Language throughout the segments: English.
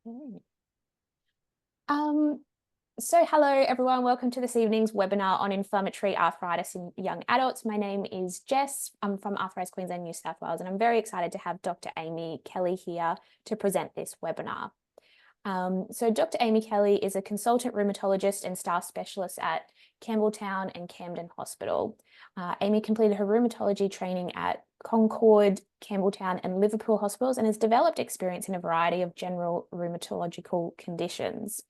Okay. Um, so hello everyone, welcome to this evening's webinar on inflammatory arthritis in young adults. My name is Jess. I'm from Arthritis Queensland, New South Wales, and I'm very excited to have Dr. Amy Kelly here to present this webinar. So Dr. Amy Kelly is a consultant rheumatologist and staff specialist at Campbelltown and Camden Hospital. Amy completed her rheumatology training at Concord, Campbelltown and Liverpool hospitals and has developed experience in a variety of general rheumatological conditions.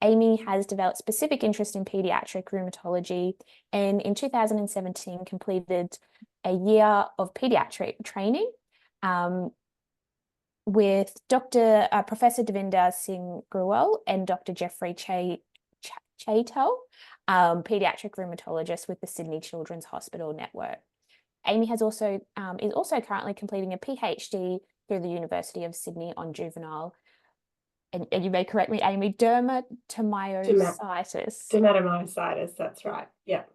Amy has developed specific interest in pediatric rheumatology and in 2017 completed a year of pediatric training with Professor Devinder Singh Grewal and Dr. Jeffrey Chaitel, pediatric rheumatologist with the Sydney Children's Hospital Network. Amy is also currently completing a PhD through the University of Sydney on juvenile, and you may correct me, Amy, dermatomyositis. Dermatomyositis, that's right. Yeah.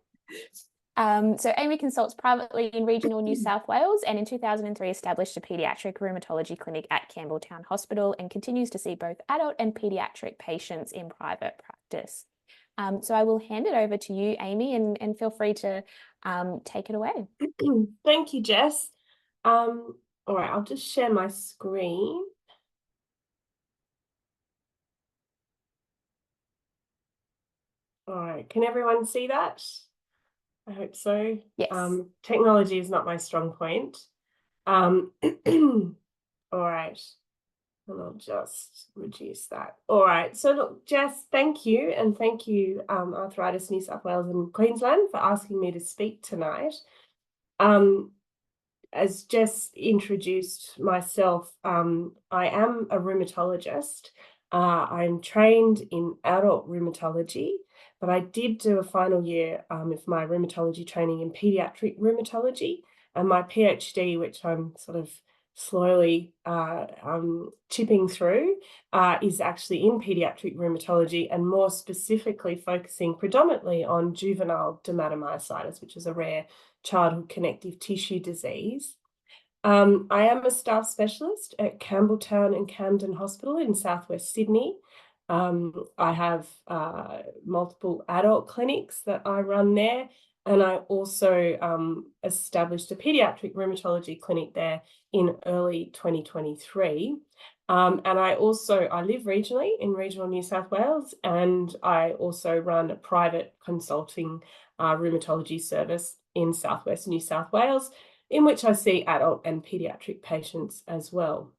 So Amy consults privately in regional New South Wales and in 2003 established a paediatric rheumatology clinic at Campbelltown Hospital and continues to see both adult and paediatric patients in private practice. So I will hand it over to you, Amy, and feel free to take it away. Thank you, Jess. All right, I'll just share my screen. All right, can everyone see that? I hope so. Yes. Technology is not my strong point. All right, and I'll just reduce that. All right, so look, Jess, thank you. And thank you, Arthritis New South Wales and Queensland, for asking me to speak tonight. As Jess introduced myself, I am a rheumatologist. I'm trained in adult rheumatology, but I did do a final year of my rheumatology training in pediatric rheumatology, and my PhD, which I'm sort of slowly chipping through, is actually in pediatric rheumatology and more specifically focusing predominantly on juvenile dermatomyositis, which is a rare childhood connective tissue disease. I am a staff specialist at Campbelltown and Camden Hospital in southwest Sydney. I have multiple adult clinics that I run there, and I also established a pediatric rheumatology clinic there in early 2023. And I live regionally in regional New South Wales, and I also run a private consulting rheumatology service in southwest New South Wales, in which I see adult and pediatric patients as well.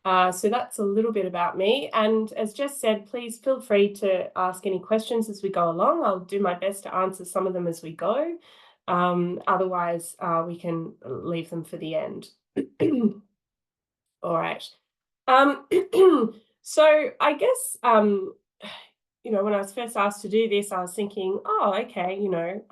So that's a little bit about me. And as Jess said, please feel free to ask any questions as we go along. I'll do my best to answer some of them as we go. Otherwise, we can leave them for the end. All right. So I guess, when I was first asked to do this, I was thinking, oh, okay,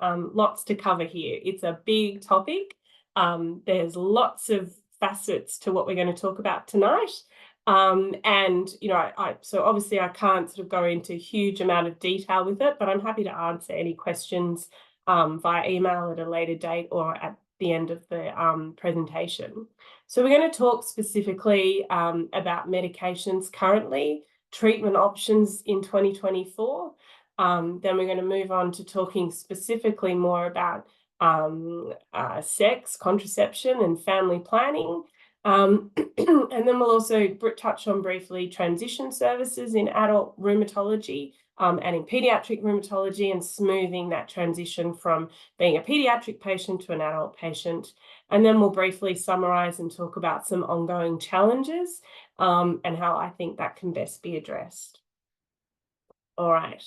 lots to cover here. It's a big topic. There's lots of facets to what we're going to talk about tonight. So obviously I can't sort of go into a huge amount of detail with it, but I'm happy to answer any questions via email at a later date or at the end of the presentation. So we're going to talk specifically about medications currently, treatment options in 2024. Then we're going to move on to talking specifically more about sex, contraception, and family planning. And then we'll also touch on briefly transition services in adult rheumatology and in pediatric rheumatology, and smoothing that transition from being a pediatric patient to an adult patient. And then we'll briefly summarize and talk about some ongoing challenges and how I think that can best be addressed. All right.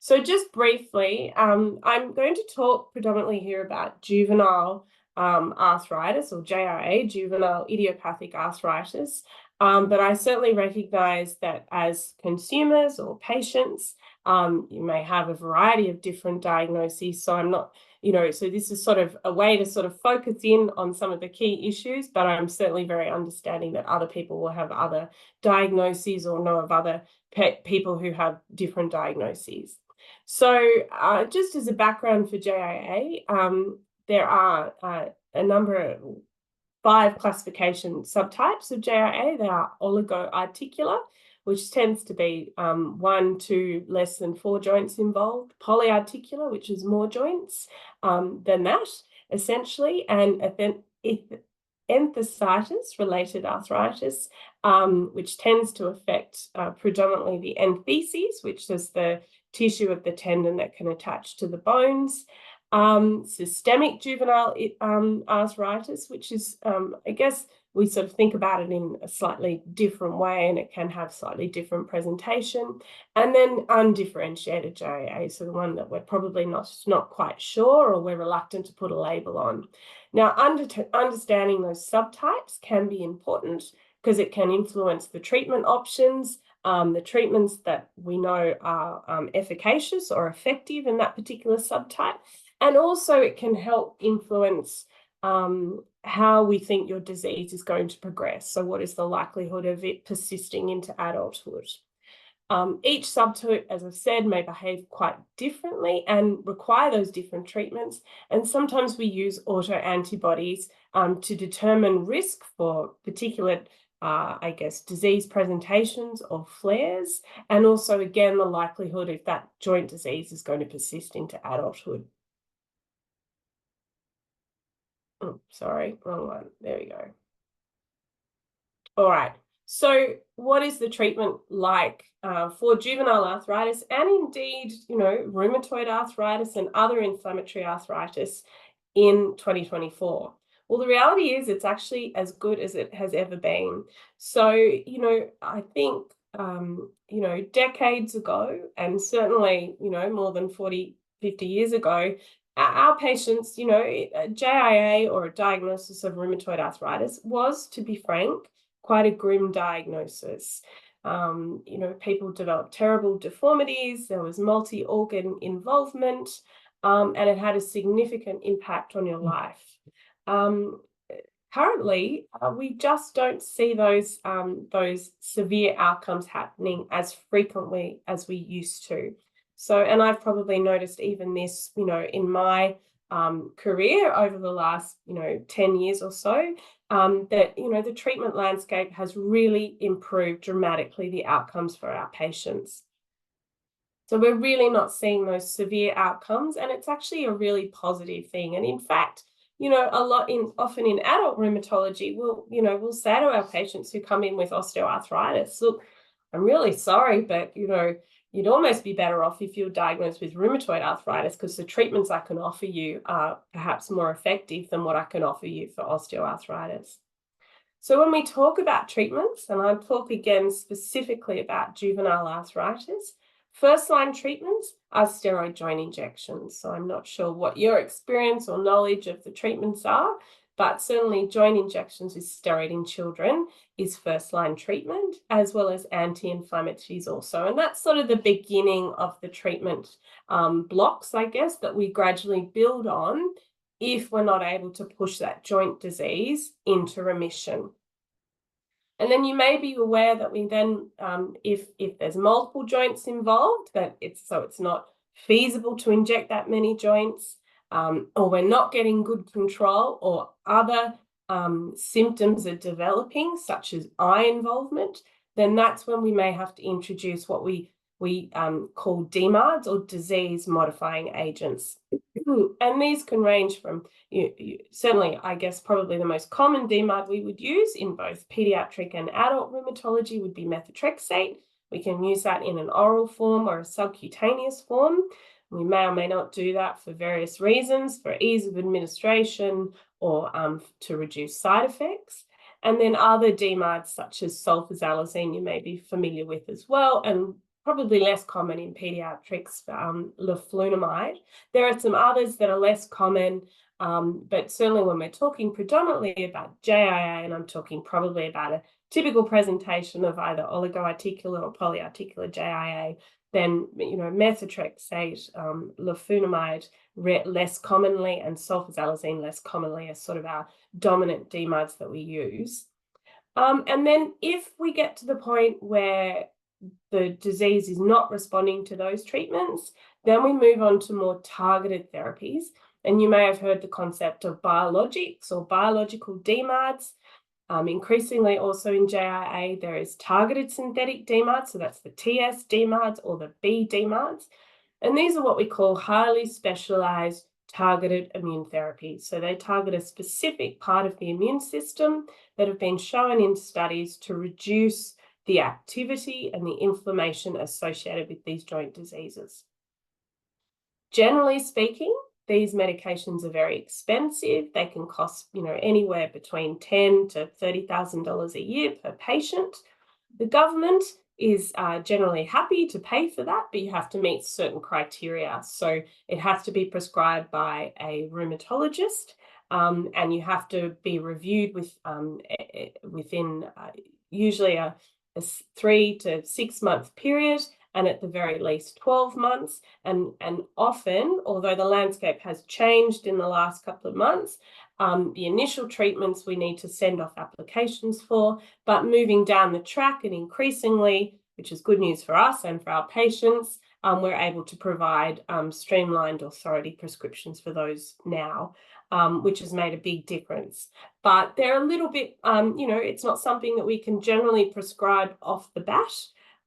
So just briefly, I'm going to talk predominantly here about juvenile arthritis, or JIA, juvenile idiopathic arthritis. But I certainly recognize that as consumers or patients, you may have a variety of different diagnoses. So I'm not, so this is sort of a way to sort of focus in on some of the key issues, but I'm certainly very understanding that other people will have other diagnoses or know of other people who have different diagnoses. So just as a background for JIA, there are a number of 5 classification subtypes of JIA. They are oligoarticular, which tends to be 1 to less than 4 joints involved, polyarticular, which is more joints than that, essentially, and enthesitis-related arthritis, which tends to affect predominantly the entheses, which is the tissue of the tendon that can attach to the bones. Systemic juvenile arthritis, which is, I guess, we sort of think about it in a slightly different way, and it can have slightly different presentation. And then undifferentiated JIA, so the one that we're probably not quite sure, or we're reluctant to put a label on. Now, understanding those subtypes can be important because it can influence the treatment options, the treatments that we know are efficacious or effective in that particular subtype. And also it can help influence how we think your disease is going to progress. So what is the likelihood of it persisting into adulthood? Each subtype, as I've said, may behave quite differently and require those different treatments. And sometimes we use autoantibodies to determine risk for particular, I guess, disease presentations or flares. And also, again, the likelihood if that joint disease is going to persist into adulthood. Oh, sorry, wrong one. There we go. All right. So what is the treatment like for juvenile arthritis, and indeed, rheumatoid arthritis and other inflammatory arthritis in 2024? Well, the reality is it's actually as good as it has ever been. So, I think, decades ago, and certainly, more than 40, 50 years ago, our patients, a JIA, or a diagnosis of rheumatoid arthritis, was, to be frank, quite a grim diagnosis. People developed terrible deformities, there was multi-organ involvement, and it had a significant impact on your life. Currently, we just don't see those severe outcomes happening as frequently as we used to. So, and I've probably noticed even this, in my career over the last, 10 years or so, that, the treatment landscape has really improved dramatically the outcomes for our patients. So we're really not seeing those severe outcomes, and it's actually a really positive thing. And in fact, often in adult rheumatology, we'll say to our patients who come in with osteoarthritis, look, I'm really sorry, but, you'd almost be better off if you're diagnosed with rheumatoid arthritis, because the treatments I can offer you are perhaps more effective than what I can offer you for osteoarthritis. So when we talk about treatments, and I talk again specifically about juvenile arthritis, first-line treatments are steroid joint injections. So I'm not sure what your experience or knowledge of the treatments are, but certainly joint injections with steroid in children is first-line treatment, as well as anti-inflammatories also. And that's sort of the beginning of the treatment blocks, I guess, that we gradually build on if we're not able to push that joint disease into remission. And then you may be aware that we then, if there's multiple joints involved, that it's not feasible to inject that many joints, or we're not getting good control, or other symptoms are developing, such as eye involvement, then that's when we may have to introduce what we call DMARDs, or disease-modifying agents. And these can range from, certainly, I guess, probably the most common DMARD we would use in both pediatric and adult rheumatology would be methotrexate. We can use that in an oral form or a subcutaneous form. We may or may not do that for various reasons, for ease of administration, or to reduce side effects. And then other DMARDs, such as sulfasalazine, you may be familiar with as well, and probably less common in pediatrics, leflunomide. There are some others that are less common, but certainly when we're talking predominantly about JIA, and I'm talking probably about a typical presentation of either oligoarticular or polyarticular JIA, then, methotrexate, leflunomide less commonly, and sulfasalazine less commonly are sort of our dominant DMARDs that we use. And then if we get to the point where the disease is not responding to those treatments, then we move on to more targeted therapies. And you may have heard the concept of biologics or biological DMARDs. Increasingly also in JIA, there is targeted synthetic DMARDs, so that's the TS DMARDs or the B DMARDs. And these are what we call highly specialized targeted immune therapies. So they target a specific part of the immune system that have been shown in studies to reduce the activity and the inflammation associated with these joint diseases. Generally speaking, these medications are very expensive. They can cost, anywhere between $10,000 to $30,000 a year per patient. The government is generally happy to pay for that, but you have to meet certain criteria. So it has to be prescribed by a rheumatologist, and you have to be reviewed within usually a 3 to 6 month period, and at the very least 12 months. And often, although the landscape has changed in the last couple of months, the initial treatments we need to send off applications for, but moving down the track and increasingly, which is good news for us and for our patients, we're able to provide streamlined authority prescriptions for those now, which has made a big difference. But they're a little bit, it's not something that we can generally prescribe off the bat.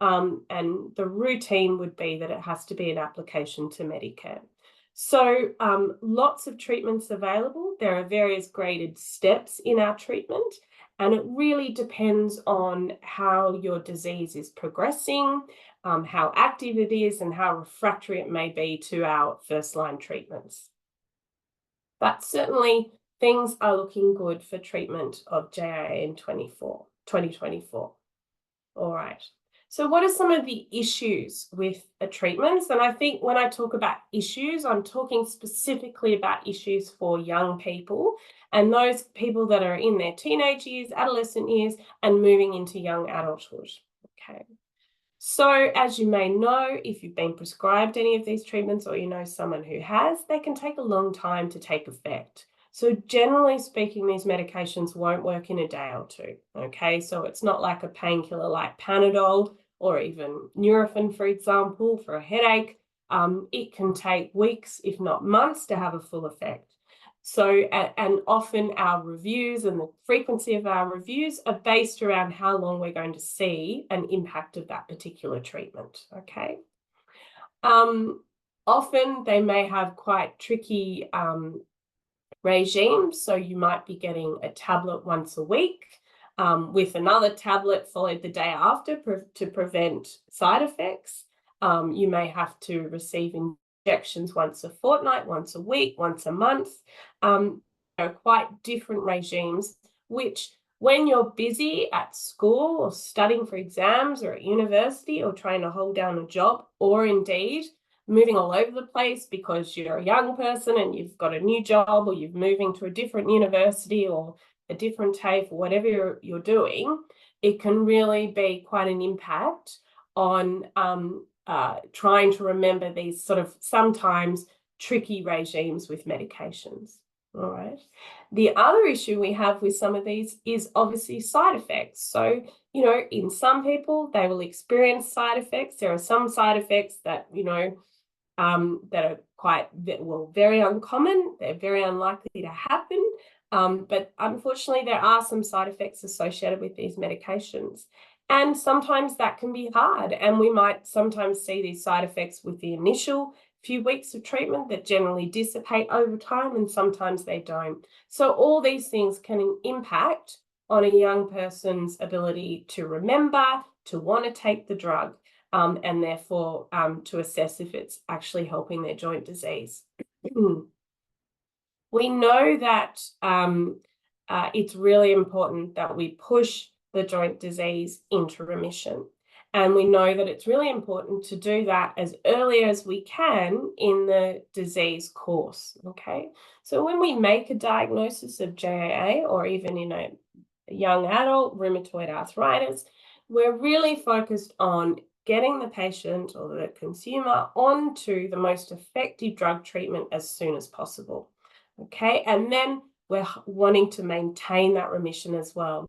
And the routine would be that it has to be an application to Medicare. So lots of treatments available. There are various graded steps in our treatment, and it really depends on how your disease is progressing, how active it is, and how refractory it may be to our first-line treatments. But certainly things are looking good for treatment of JIA in 2024. All right. So what are some of the issues with treatments? And I think when I talk about issues, I'm talking specifically about issues for young people and those people that are in their teenage years, adolescent years, and moving into young adulthood. Okay. So as you may know, if you've been prescribed any of these treatments or you know someone who has, they can take a long time to take effect. So generally speaking, these medications won't work in a day or two, okay? So it's not like a painkiller like Panadol or even Nurofen, for example, for a headache. It can take weeks, if not months, to have a full effect. So, and often our reviews and the frequency of our reviews are based around how long we're going to see an impact of that particular treatment, okay? Often they may have quite tricky regimes, so you might be getting a tablet once a week with another tablet followed the day after to prevent side effects. You may have to receive injections once a fortnight, once a week, once a month. Quite different regimes, which when you're busy at school or studying for exams or at university or trying to hold down a job, or indeed moving all over the place because you're a young person and you've got a new job, or you're moving to a different university or a different TAFE or whatever you're doing, it can really be quite an impact on trying to remember these sort of sometimes tricky regimes with medications. All right. The other issue we have with some of these is obviously side effects. So, in some people, they will experience side effects. There are some side effects that, that are quite, very uncommon. They're very unlikely to happen. But unfortunately, there are some side effects associated with these medications. And sometimes that can be hard. And we might sometimes see these side effects with the initial few weeks of treatment that generally dissipate over time, and sometimes they don't. So all these things can impact on a young person's ability to remember, to want to take the drug, and therefore to assess if it's actually helping their joint disease. We know that it's really important that we push the joint disease into remission. And we know that it's really important to do that as early as we can in the disease course, okay? So when we make a diagnosis of JIA or even in a young adult rheumatoid arthritis, we're really focused on getting the patient or the consumer onto the most effective drug treatment as soon as possible, okay? And then we're wanting to maintain that remission as well.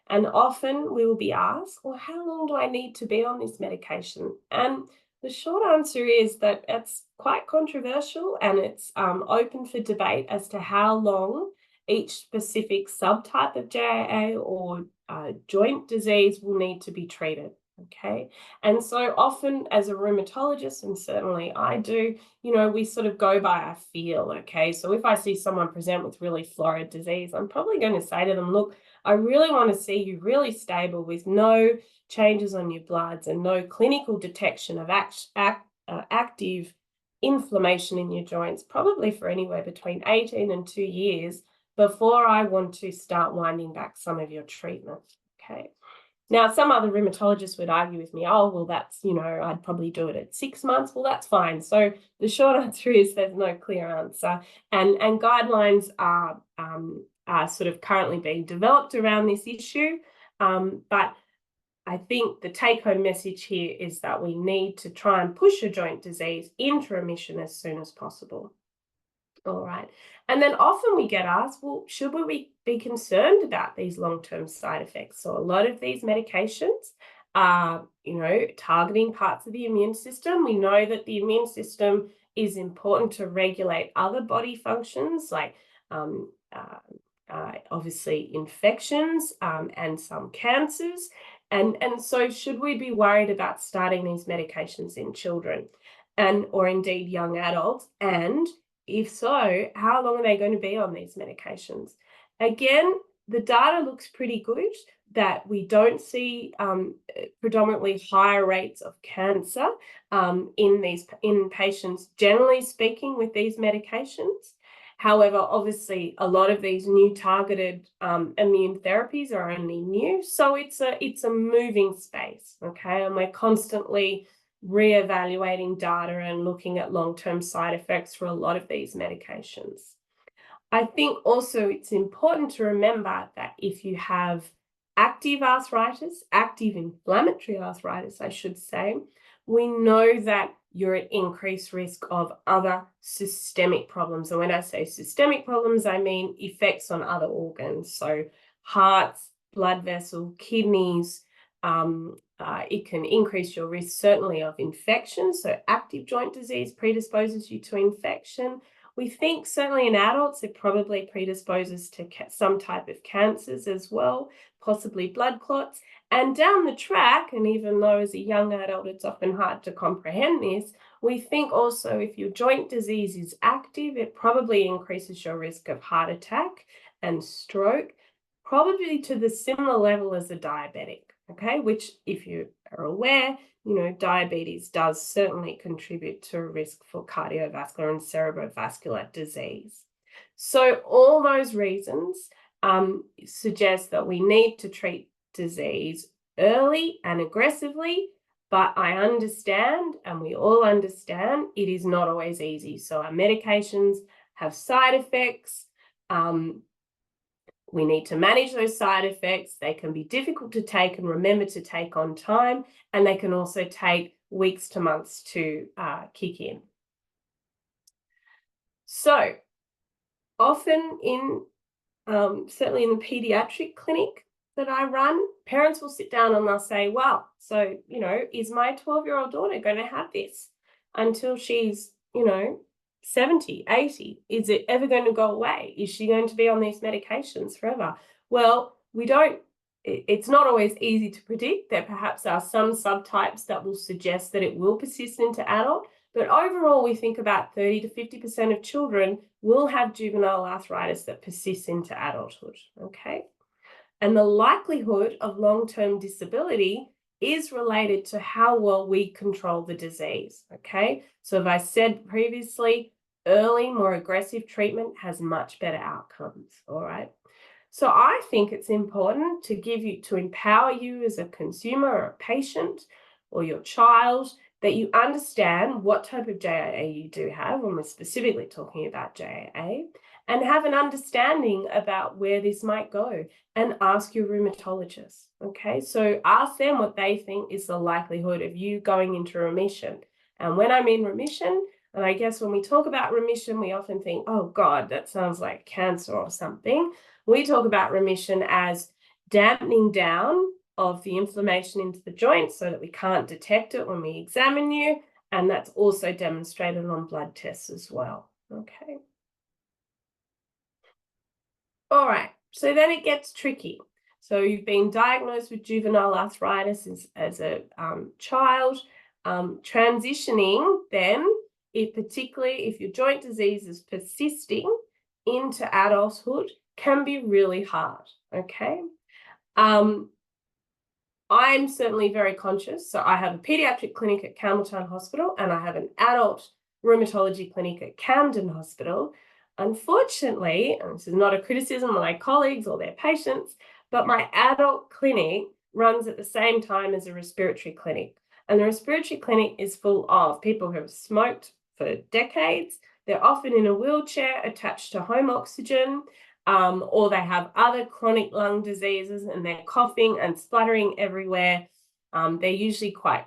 And often we will be asked, well, how long do I need to be on this medication? And The short answer is that it's quite controversial and it's open for debate as to how long each specific subtype of JAA or joint disease will need to be treated. Okay. And so often as a rheumatologist, and certainly I do, we sort of go by our feel. Okay. So if I see someone present with really florid disease, I'm probably going to say to them, look, I really want to see you really stable with no changes on your bloods and no clinical detection of active inflammation in your joints, probably for anywhere between 18 and 2 years before I want to start winding back some of your treatment. Okay. Now, some other rheumatologists would argue with me, oh, well, that's, I'd probably do it at 6 months. Well, that's fine. So the short answer is there's no clear answer. And guidelines are sort of currently being developed around this issue. But I think the take-home message here is that we need to try and push a joint disease into remission as soon as possible. All right. And then often we get asked, well, should we be concerned about these long-term side effects? So a lot of these medications are, targeting parts of the immune system. We know that the immune system is important to regulate other body functions like obviously infections and some cancers. And so should we be worried about starting these medications in children or indeed young adults? And if so, how long are they going to be on these medications? Again, the data looks pretty good that we don't see predominantly higher rates of cancer in patients, generally speaking, with these medications. However, obviously, a lot of these new targeted immune therapies are only new, so it's a moving space, okay? And we're constantly reevaluating data and looking at long-term side effects for a lot of these medications. I think also it's important to remember that if you have active arthritis, active inflammatory arthritis, I should say, we know that you're at increased risk of other systemic problems. And when I say systemic problems, I mean effects on other organs. So hearts, blood vessel, kidneys. It can increase your risk certainly of infection. So active joint disease predisposes you to infection. We think certainly in adults, it probably predisposes to some type of cancers as well, possibly blood clots. And down the track, and even though as a young adult, it's often hard to comprehend this, we think also if your joint disease is active, it probably increases your risk of heart attack and stroke, probably to the similar level as a diabetic, okay? Which, if you are aware, diabetes does certainly contribute to a risk for cardiovascular and cerebrovascular disease. So all those reasons suggest that we need to treat disease early and aggressively, but I understand, and we all understand, it is not always easy. So our medications have side effects. We need to manage those side effects. They can be difficult to take and remember to take on time, and they can also take weeks to months to kick in. So often certainly in the pediatric clinic that I run, parents will sit down and they'll say, well, so, is my 12-year-old daughter going to have this until she's, 70, 80? Is it ever going to go away? Is she going to be on these medications forever? Well, it's not always easy to predict. There perhaps are some subtypes that will suggest that it will persist into adult, but overall we think about 30 to 50% of children will have juvenile arthritis that persists into adulthood, okay? And the likelihood of long-term disability is related to how well we control the disease, okay? So as I said previously, early, more aggressive treatment has much better outcomes, all right? So I think it's important to empower you as a consumer or a patient or your child, that you understand what type of JAA you do have, when we're specifically talking about JAA, and have an understanding about where this might go, and ask your rheumatologist, okay? So ask them what they think is the likelihood of you going into remission. And when I'm in remission, and I guess when we talk about remission, we often think, oh God, that sounds like cancer or something. We talk about remission as dampening down of the inflammation into the joint so that we can't detect it when we examine you, And that's also demonstrated on blood tests as well. Okay. All right, so then it gets tricky. So you've been diagnosed with juvenile arthritis as a child, transitioning then, particularly if your joint disease is persisting into adulthood, can be really hard, okay? I'm certainly very conscious. So I have a pediatric clinic at Campbelltown Hospital and I have an adult rheumatology clinic at Camden Hospital. Unfortunately, and this is not a criticism of my colleagues or their patients, but my adult clinic runs at the same time as a respiratory clinic. And the respiratory clinic is full of people who have smoked for decades. They're often in a wheelchair attached to home oxygen. Or they have other chronic lung diseases and they're coughing and spluttering everywhere. They're usually quite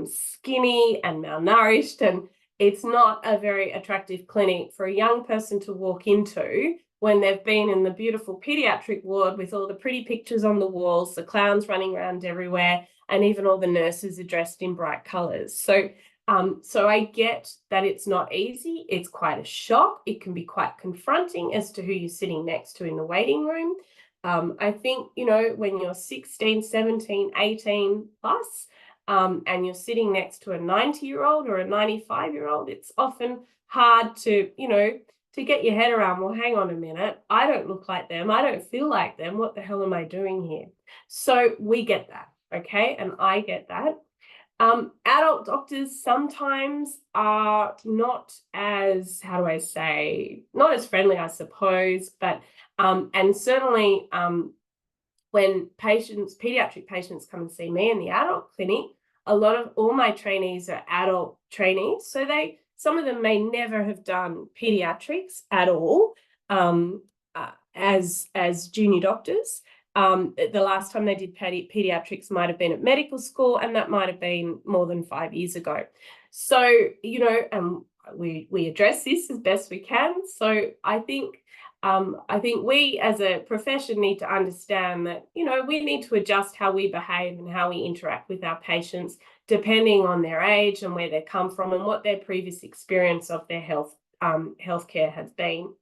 skinny and malnourished, and it's not a very attractive clinic for a young person to walk into when they've been in the beautiful pediatric ward with all the pretty pictures on the walls, the clowns running around everywhere, and even all the nurses are dressed in bright colors. So I get that it's not easy. It's quite a shock. It can be quite confronting as to who you're sitting next to in the waiting room. I think, when you're 16, 17, 18 plus, and you're sitting next to a 90-year-old or a 95-year-old, it's often hard to get your head around, well, hang on a minute, I don't look like them. I don't feel like them. What the hell am I doing here? So we get that, okay? And I get that. Adult doctors sometimes are not as, not as friendly, I suppose, but, and certainly when pediatric patients come and see me in the adult clinic, all my trainees are adult trainees. So some of them may never have done pediatrics at all as junior doctors. The last time they did pediatrics might have been at medical school, and that might have been more than 5 years ago. So, we address this as best we can. So I think we as a profession need to understand that, we need to adjust how we behave and how we interact with our patients, depending on their age and where they come from and what their previous experience of their healthcare has been.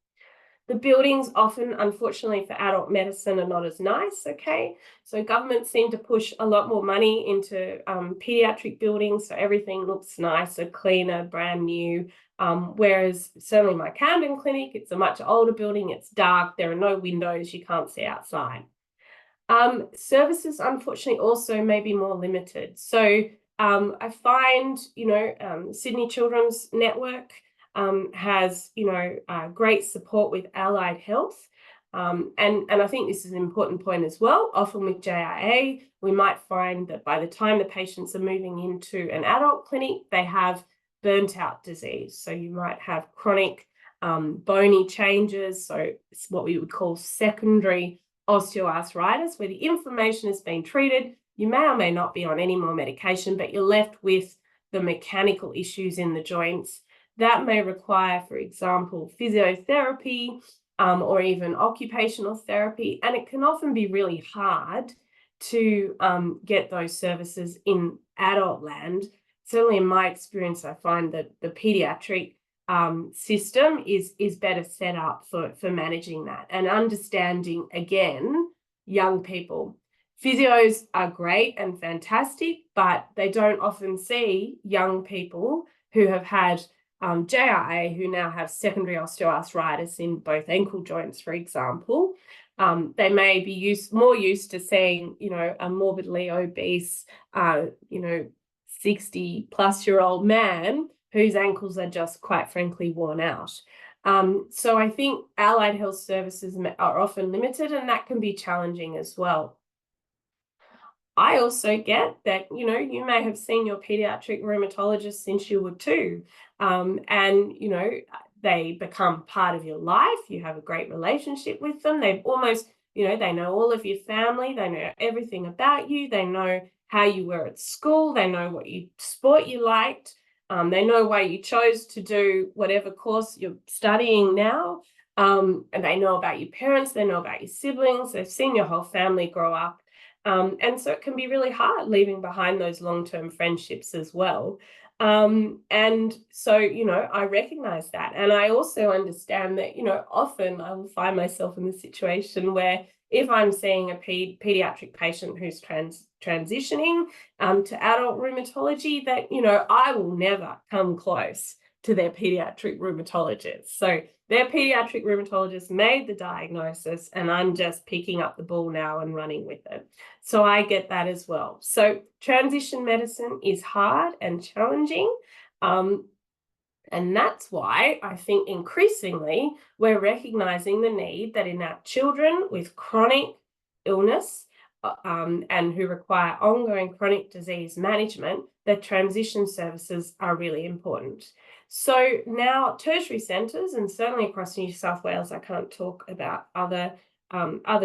The buildings often, unfortunately, for adult medicine are not as nice, okay? So governments seem to push a lot more money into pediatric buildings, so everything looks nicer, cleaner, brand new. Whereas certainly my Camden clinic, it's a much older building, it's dark, there are no windows, you can't see outside. Services, unfortunately, also may be more limited. So I find, Sydney Children's Network has, great support with allied health. And I think this is an important point as well. Often with JIA, we might find that by the time the patients are moving into an adult clinic, they have burnt out disease. So you might have chronic bony changes. So it's what we would call secondary osteoarthritis, where the inflammation has been treated. You may or may not be on any more medication, but you're left with the mechanical issues in the joints. That may require, for example, physiotherapy or even occupational therapy. And it can often be really hard to get those services in adult land. Certainly in my experience, I find that the pediatric system is better set up for managing that and understanding, again, young people. Physios are great and fantastic, but they don't often see young people who have had JIA, who now have secondary osteoarthritis in both ankle joints, for example. They may be more used to seeing, a morbidly obese, 60-plus-year-old man whose ankles are just, quite frankly, worn out. So I think allied health services are often limited, and that can be challenging as well. I also get that, you may have seen your pediatric rheumatologist since you were 2, and, they become part of your life. You have a great relationship with them. They've almost, they know all of your family. They know everything about you. They know how you were at school. They know what sport you liked. They know why you chose to do whatever course you're studying now. And they know about your parents. They know about your siblings. They've seen your whole family grow up. And so it can be really hard leaving behind those long-term friendships as well. And so, I recognize that. And I also understand that, often I will find myself in the situation where if I'm seeing a pediatric patient who's transitioning to adult rheumatology, that, I will never come close to their pediatric rheumatologist. So their pediatric rheumatologist made the diagnosis, and I'm just picking up the ball now and running with it. So I get that as well. So transition medicine is hard and challenging. And that's why I think increasingly we're recognizing the need that in our children with chronic illness and who require ongoing chronic disease management, that transition services are really important. So now tertiary centres, and certainly across New South Wales, I can't talk about other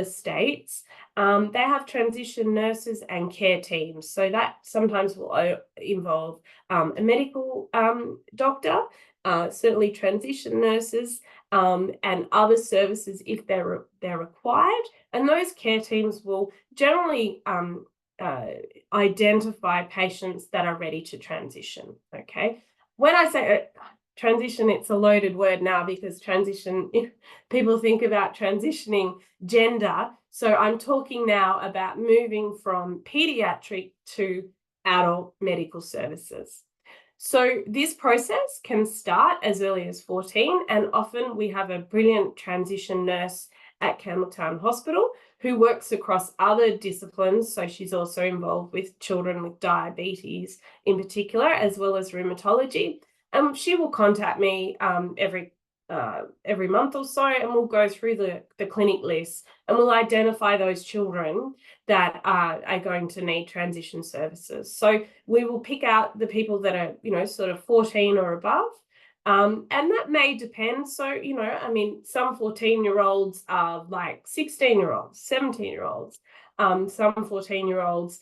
states, they have transition nurses and care teams. So that sometimes will involve a medical doctor, certainly transition nurses, and other services if they're required. And those care teams will generally identify patients that are ready to transition. Okay. When I say transition, it's a loaded word now, because transition, people think about transitioning gender. So I'm talking now about moving from pediatric to adult medical services. So this process can start as early as 14, and often we have a brilliant transition nurse at Campbelltown Hospital who works across other disciplines. So she's also involved with children with diabetes in particular, as well as rheumatology. She will contact me every month or so, and we'll go through the clinic list, and we'll identify those children that are going to need transition services. So we will pick out the people that are, sort of 14 or above. And that may depend. So, some 14-year-olds are like 16-year-olds, 17-year-olds. Some 14-year-olds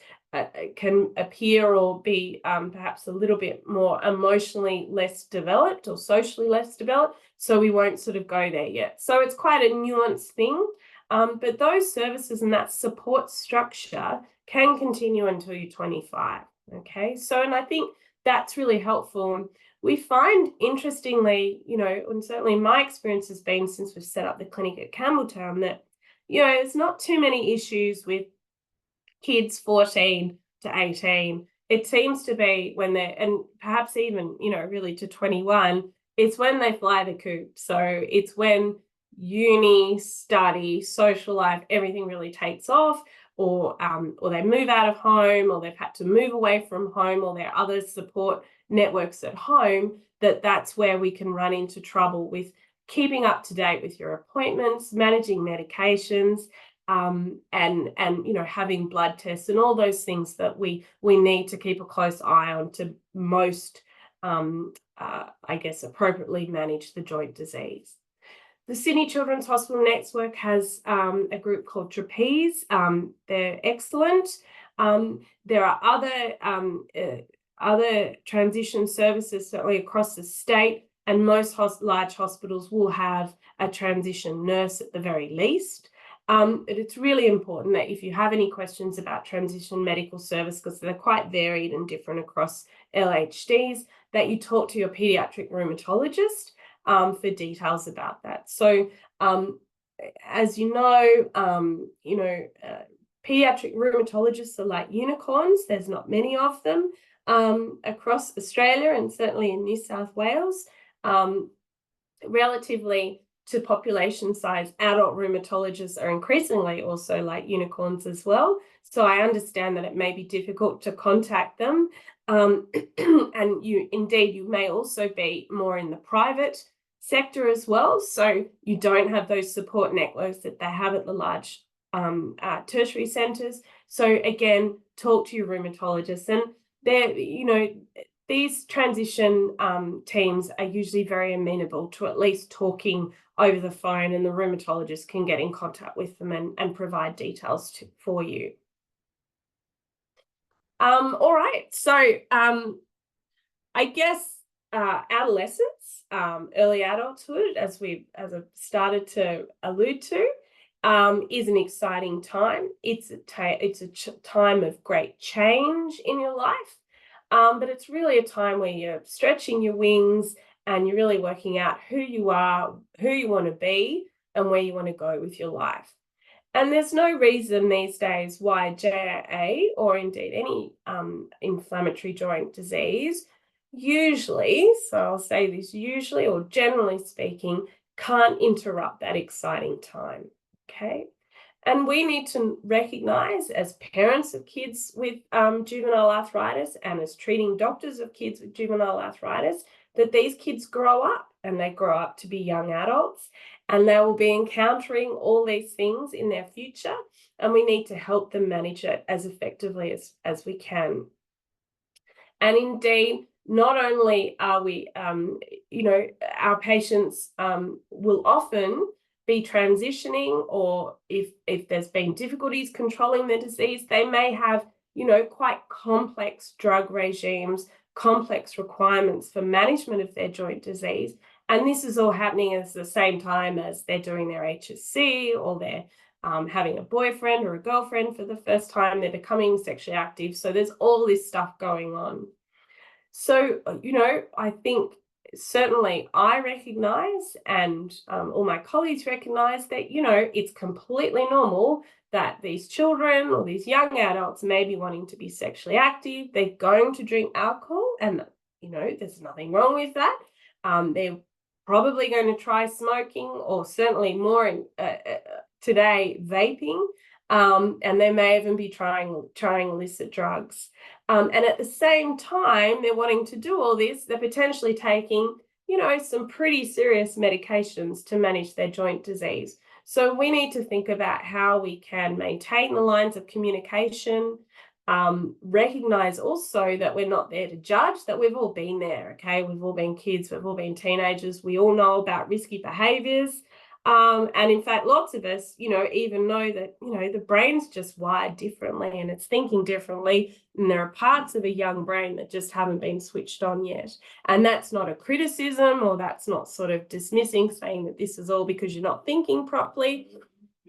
can appear or be perhaps a little bit more emotionally less developed or socially less developed. So we won't sort of go there yet. So it's quite a nuanced thing. But those services and that support structure can continue until you're 25. Okay. So, and I think that's really helpful. We find, interestingly, and certainly my experience has been since we've set up the clinic at Campbelltown, that, there's not too many issues with kids 14 to 18. It seems to be when they're, and perhaps even, really to 21, it's when they fly the coop. So it's when uni, study, social life, everything really takes off, or they move out of home, or they've had to move away from home, or there are other support networks at home, that's where we can run into trouble with keeping up to date with your appointments, managing medications, and having blood tests and all those things that we need to keep a close eye on to most appropriately manage the joint disease. The Sydney Children's Hospital Network has a group called Trapeze. They're excellent. There are other transition services certainly across the state, and most large hospitals will have a transition nurse at the very least. But it's really important that if you have any questions about transition medical service, because they're quite varied and different across LHDs, that you talk to your pediatric rheumatologist for details about that. So, as you know, pediatric rheumatologists are like unicorns. There's not many of them across Australia, and certainly in New South Wales. Relatively to population size, adult rheumatologists are increasingly also like unicorns as well. So I understand that it may be difficult to contact them. And you may also be more in the private sector as well. So you don't have those support networks that they have at the large tertiary centres. So again, talk to your rheumatologist. And these transition teams are usually very amenable to at least talking over the phone, and the rheumatologist can get in contact with them and provide details for you. All right, so I guess adolescence, early adulthood, as I've started to allude to, is an exciting time. It's a time of great change in your life. But it's really a time where you're stretching your wings and you're really working out who you are, who you want to be, and where you want to go with your life. And there's no reason these days why JAA, or indeed any inflammatory joint disease, usually, so I'll say this usually or generally speaking, can't interrupt that exciting time, okay? And we need to recognize, as parents of kids with juvenile arthritis and as treating doctors of kids with juvenile arthritis, that these kids grow up and they grow up to be young adults, and they will be encountering all these things in their future, and we need to help them manage it as effectively as we can. And indeed, not only are we, our patients will often be transitioning, or if there's been difficulties controlling their disease, they may have, quite complex drug regimes, complex requirements for management of their joint disease. And this is all happening at the same time as they're doing their HSC, or they're having a boyfriend or a girlfriend for the first time, they're becoming sexually active. So there's all this stuff going on. So, I think certainly I recognize, and all my colleagues recognize, that, it's completely normal that these children or these young adults may be wanting to be sexually active. They're going to drink alcohol, and, there's nothing wrong with that. They're probably going to try smoking, or certainly more today, vaping. And they may even be trying illicit drugs. And at the same time, they're wanting to do all this, they're potentially taking, some pretty serious medications to manage their joint disease. So we need to think about how we can maintain the lines of communication, recognize also that we're not there to judge, that we've all been there, okay? We've all been kids, we've all been teenagers, we all know about risky behaviors. And in fact, lots of us, even know that, the brain's just wired differently and it's thinking differently. And there are parts of a young brain that just haven't been switched on yet. And that's not a criticism, or that's not sort of dismissing, saying that this is all because you're not thinking properly.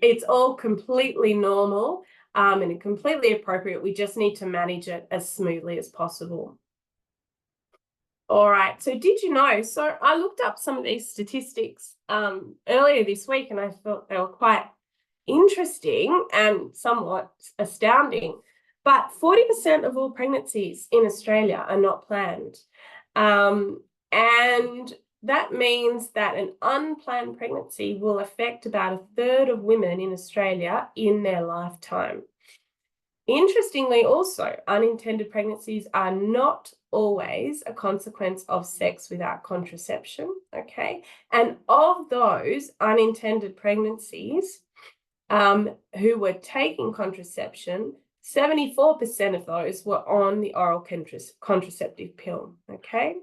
It's all completely normal and completely appropriate. We just need to manage it as smoothly as possible. All right, so did you know, so I looked up some of these statistics earlier this week, and I thought they were quite interesting and somewhat astounding. But 40% of all pregnancies in Australia are not planned. And that means that an unplanned pregnancy will affect about a third of women in Australia in their lifetime. Interestingly, also, unintended pregnancies are not always a consequence of sex without contraception, okay? And of those unintended pregnancies who were taking contraception, 74% of those were on the oral contraceptive pill, okay?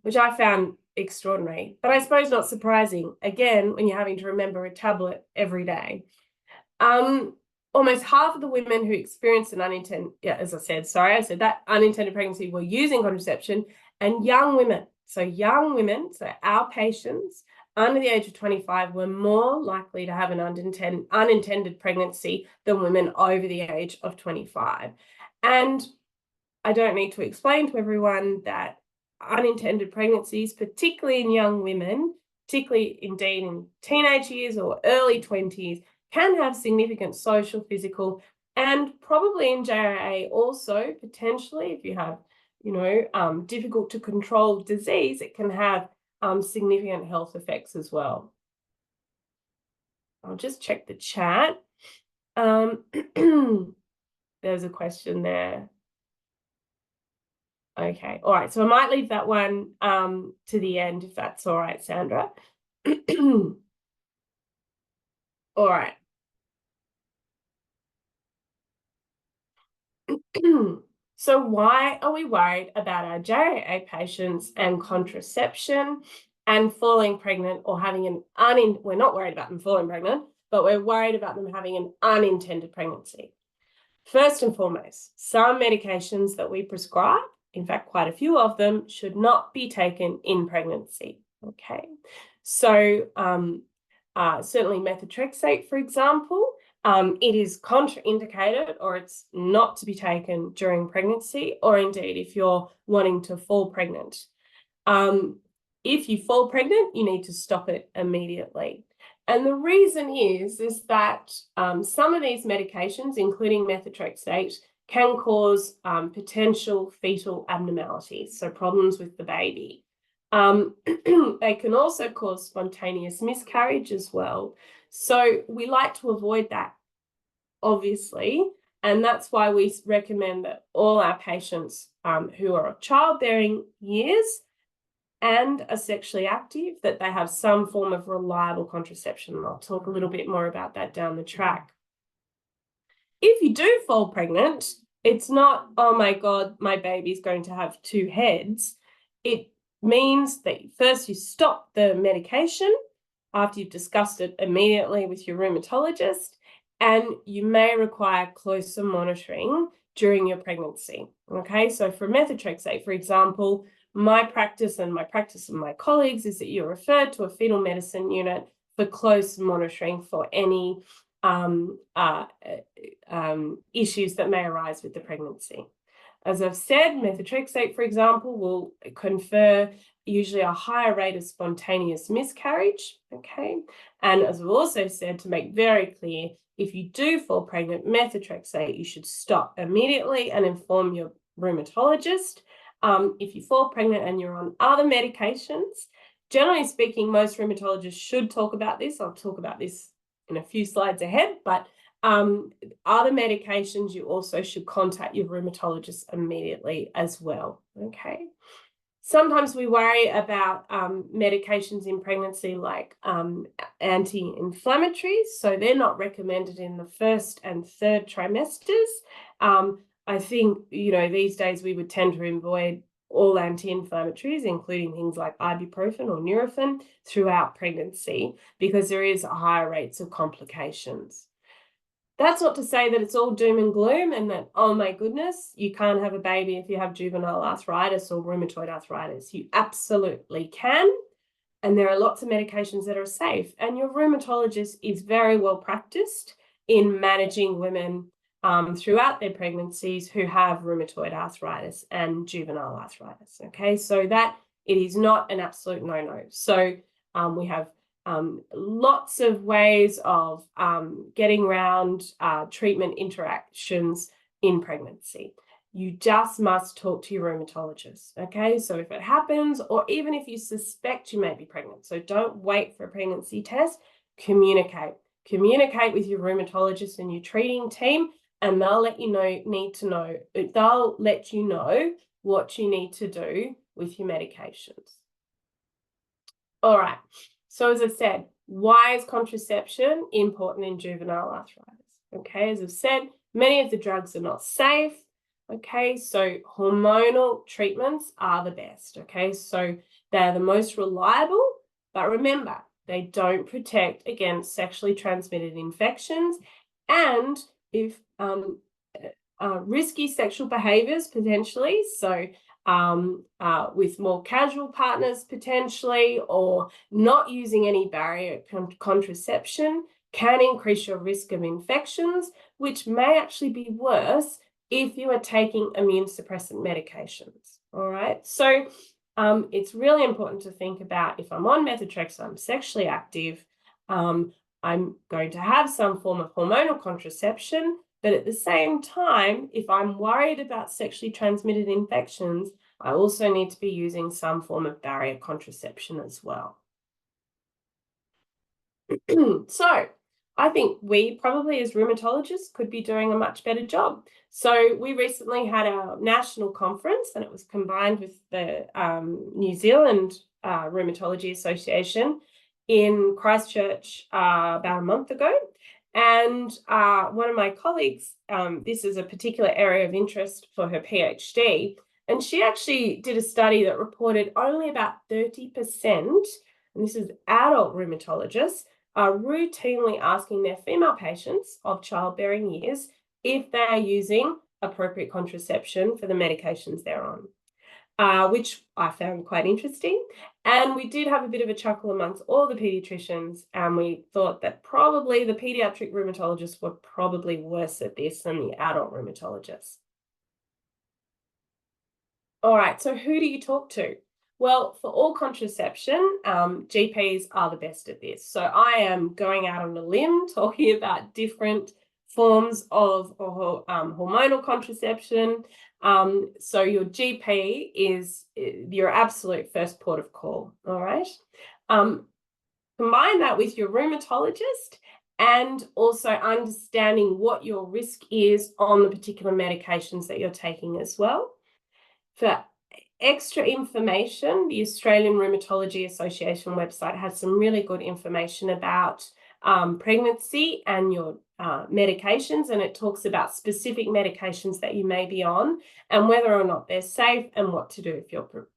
Which I found extraordinary, but I suppose not surprising, again, when you're having to remember a tablet every day. Almost half of the women who experienced an unintended, I said that unintended pregnancy were using contraception, and young women. So our patients under the age of 25 were more likely to have an unintended pregnancy than women over the age of 25. And I don't need to explain to everyone that unintended pregnancies, particularly in young women, particularly indeed in teenage years or early 20s, can have significant social, physical, and probably in JIA also, potentially, if you have, difficult to control disease, it can have significant health effects as well. I'll just check the chat. There's a question there. Okay, all right, so I might leave that one to the end, if that's all right, Sandra. All right. So why are we worried about our JAA patients and contraception and falling pregnant, or having we're not worried about them falling pregnant, but we're worried about them having an unintended pregnancy? First and foremost, some medications that we prescribe, in fact, quite a few of them, should not be taken in pregnancy, okay? So certainly methotrexate, for example, It is contraindicated, or it's not to be taken during pregnancy, or indeed if you're wanting to fall pregnant. If you fall pregnant, you need to stop it immediately. And the reason is that some of these medications, including methotrexate, can cause potential fetal abnormalities, so problems with the baby. They can also cause spontaneous miscarriage as well. So we like to avoid that, obviously, and that's why we recommend that all our patients who are of childbearing years and are sexually active, that they have some form of reliable contraception. And I'll talk a little bit more about that down the track. If you do fall pregnant, it's not, oh my God, my baby's going to have two heads. It means that first you stop the medication after you've discussed it immediately with your rheumatologist, and you may require closer monitoring during your pregnancy. Okay, so for methotrexate, for example, my practice and my colleagues is that you're referred to a fetal medicine unit for close monitoring for any issues that may arise with the pregnancy. As I've said, methotrexate, for example, will confer usually a higher rate of spontaneous miscarriage, okay? And as I've also said, to make very clear, if you do fall pregnant, methotrexate, you should stop immediately and inform your rheumatologist. If you fall pregnant and you're on other medications, generally speaking, most rheumatologists should talk about this. I'll talk about this in a few slides ahead, but other medications, you also should contact your rheumatologist immediately as well, okay? Sometimes we worry about medications in pregnancy like anti-inflammatories, so they're not recommended in the first and third trimesters. I think, these days we would tend to avoid all anti-inflammatories, including things like ibuprofen or Nurofen, throughout pregnancy, because there is higher rates of complications. That's not to say that it's all doom and gloom and that, oh my goodness, you can't have a baby if you have juvenile arthritis or rheumatoid arthritis. You absolutely can. And there are lots of medications that are safe. And your rheumatologist is very well practiced in managing women throughout their pregnancies who have rheumatoid arthritis and juvenile arthritis. Okay, so that it is not an absolute no-no. So we have lots of ways of getting around treatment interactions in pregnancy. You just must talk to your rheumatologist, okay? So if it happens, or even if you suspect you may be pregnant, so don't wait for a pregnancy test, communicate. Communicate with your rheumatologist and your treating team, and they'll let you know, they'll let you know what you need to do with your medications. All right. So as I said, why is contraception important in juvenile arthritis? Okay, as I've said, many of the drugs are not safe. Okay, so hormonal treatments are the best. Okay, so they're the most reliable, but remember, they don't protect against sexually transmitted infections, and if risky sexual behaviors potentially, so with more casual partners potentially, or not using any barrier contraception, can increase your risk of infections, which may actually be worse if you are taking immune suppressant medications. All right, so it's really important to think about, if I'm on methotrexate, I'm sexually active, I'm going to have some form of hormonal contraception, but at the same time, if I'm worried about sexually transmitted infections, I also need to be using some form of barrier contraception as well. So I think we probably as rheumatologists could be doing a much better job. So we recently had our national conference, and it was combined with the New Zealand Rheumatology Association in Christchurch about a month ago. And one of my colleagues, this is a particular area of interest for her PhD, and she actually did a study that reported only about 30%, and this is adult rheumatologists, are routinely asking their female patients of childbearing years if they are using appropriate contraception for the medications they're on. which I found quite interesting. And we did have a bit of a chuckle amongst all the pediatricians, and we thought that probably the pediatric rheumatologists were probably worse at this than the adult rheumatologists. All right, so who do you talk to? Well, for all contraception, GPs are the best at this. So I am going out on a limb talking about different forms of hormonal contraception. So your GP is your absolute first port of call, all right? Combine that with your rheumatologist and also understanding what your risk is on the particular medications that you're taking as well. For extra information, the Australian Rheumatology Association website has some really good information about pregnancy and your medications, and it talks about specific medications that you may be on and whether or not they're safe and what to do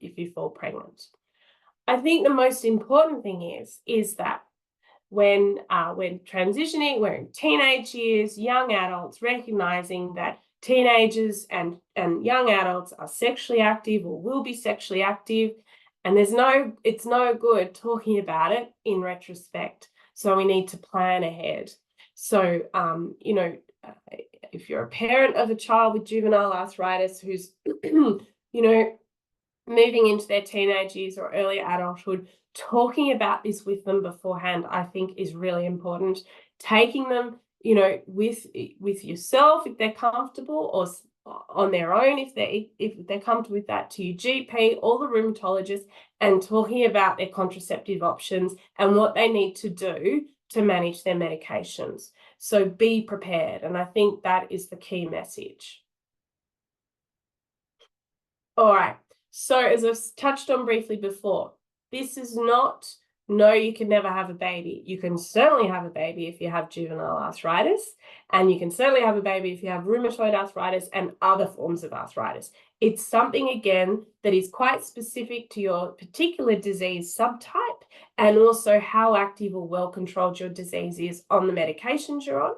if you fall pregnant. I think the most important thing is that when transitioning, we're in teenage years, young adults, recognizing that teenagers and young adults are sexually active or will be sexually active, and it's no good talking about it in retrospect. So we need to plan ahead. So if you're a parent of a child with juvenile arthritis who's moving into their teenage years or early adulthood, talking about this with them beforehand, I think, is really important. Taking them, with yourself if they're comfortable, or on their own if they're comfortable with that, to your GP or the rheumatologist, and talking about their contraceptive options and what they need to do to manage their medications. So be prepared, and I think that is the key message. All right. So as I've touched on briefly before, this is not, no, you can never have a baby. You can certainly have a baby if you have juvenile arthritis, and you can certainly have a baby if you have rheumatoid arthritis and other forms of arthritis. It's something, again, that is quite specific to your particular disease subtype, and also how active or well-controlled your disease is on the medications you're on.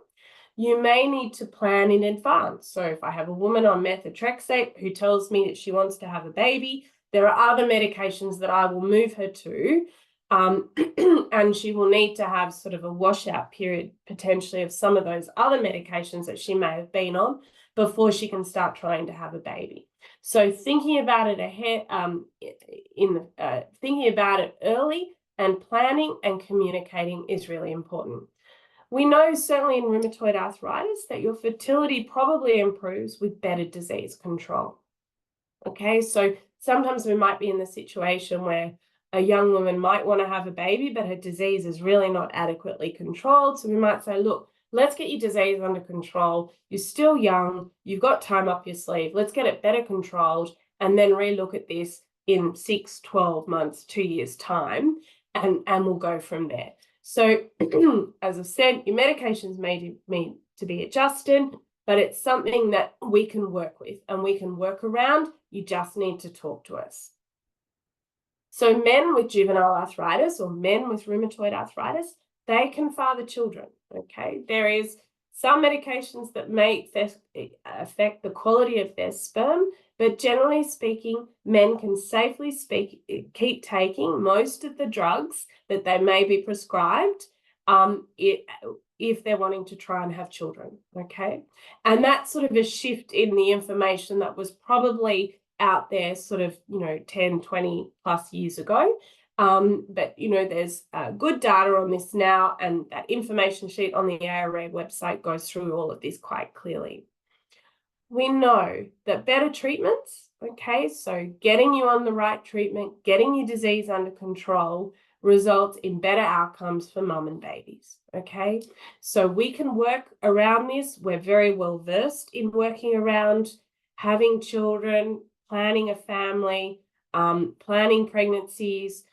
You may need to plan in advance. So if I have a woman on methotrexate who tells me that she wants to have a baby, there are other medications that I will move her to, and she will need to have sort of a washout period potentially of some of those other medications that she may have been on before she can start trying to have a baby. So thinking about it ahead, thinking about it early, and planning and communicating is really important. We know certainly in rheumatoid arthritis that your fertility probably improves with better disease control. Okay, so sometimes we might be in the situation where a young woman might want to have a baby, but her disease is really not adequately controlled. So we might say, look, let's get your disease under control. You're still young. You've got time up your sleeve. Let's get it better controlled, and then relook at this in 6, 12 months, 2 years' time, and we'll go from there. So as I've said, your medications may need to be adjusted, but it's something that we can work with and we can work around. You just need to talk to us. So men with juvenile arthritis or men with rheumatoid arthritis, they can father children, okay? There is some medications that may affect the quality of their sperm, but generally speaking, men can safely keep taking most of the drugs that they may be prescribed if they're wanting to try and have children, okay? And that's sort of a shift in the information that was probably out there sort of, 10, 20 plus years ago. But, there's good data on this now, and that information sheet on the ARA website goes through all of this quite clearly. We know that better treatments, okay, so getting you on the right treatment, getting your disease under control, results in better outcomes for mum and babies, okay? So we can work around this. We're very well versed in working around having children, planning a family, planning pregnancies.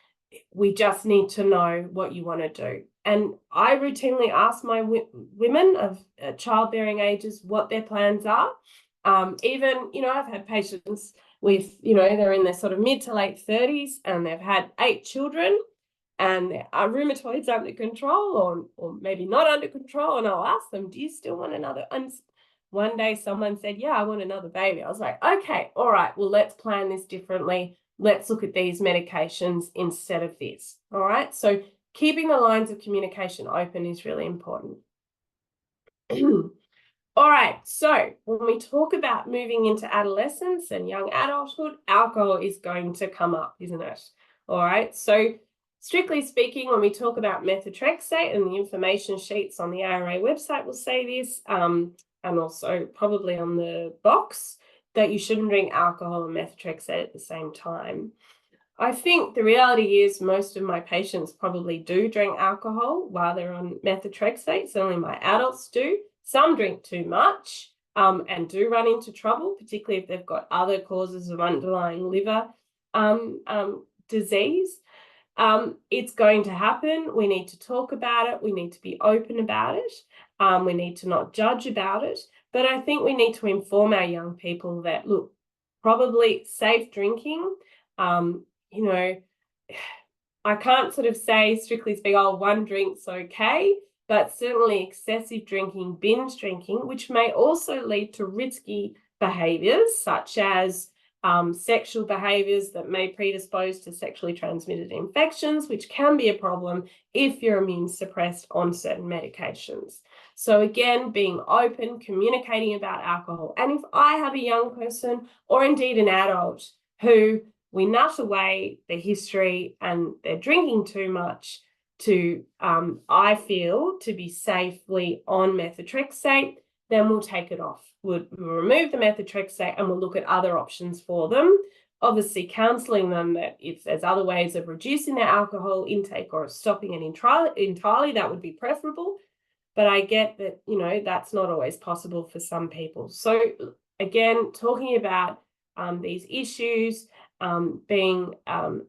We just need to know what you want to do. And I routinely ask my women of childbearing ages what their plans are. Even, I've had patients with, they're in their sort of mid to late 30s and they've had 8 children and their rheumatoid's under control or maybe not under control. And I'll ask them, do you still want another? And one day someone said, yeah, I want another baby. I was like, okay, all right, well, let's plan this differently. Let's look at these medications instead of this. All right. So keeping the lines of communication open is really important. All right, so when we talk about moving into adolescence and young adulthood, alcohol is going to come up, isn't it? All right, so strictly speaking, when we talk about methotrexate, and the information sheets on the ARA website will say this, and also probably on the box, that you shouldn't drink alcohol and methotrexate at the same time. I think the reality is most of my patients probably do drink alcohol while they're on methotrexate. Certainly my adults do. Some drink too much and do run into trouble, particularly if they've got other causes of underlying liver disease. It's going to happen. We need to talk about it. We need to be open about it. We need to not judge about it. But I think we need to inform our young people that, look, probably safe drinking, you know, I can't sort of say strictly speaking, oh, one drink's okay, but certainly excessive drinking, binge drinking, which may also lead to risky behaviours such as sexual behaviours that may predispose to sexually transmitted infections, which can be a problem if you're immune suppressed on certain medications. So again, being open, communicating about alcohol. And if I have a young person or indeed an adult who we nut away the history and they're drinking too much to, I feel, to be safely on methotrexate, then we'll take it off. We'll remove the methotrexate and we'll look at other options for them. Obviously, counselling them that if there's other ways of reducing their alcohol intake or stopping it entirely, that would be preferable. But I get that, you know, that's not always possible for some people. So again, talking about these issues, being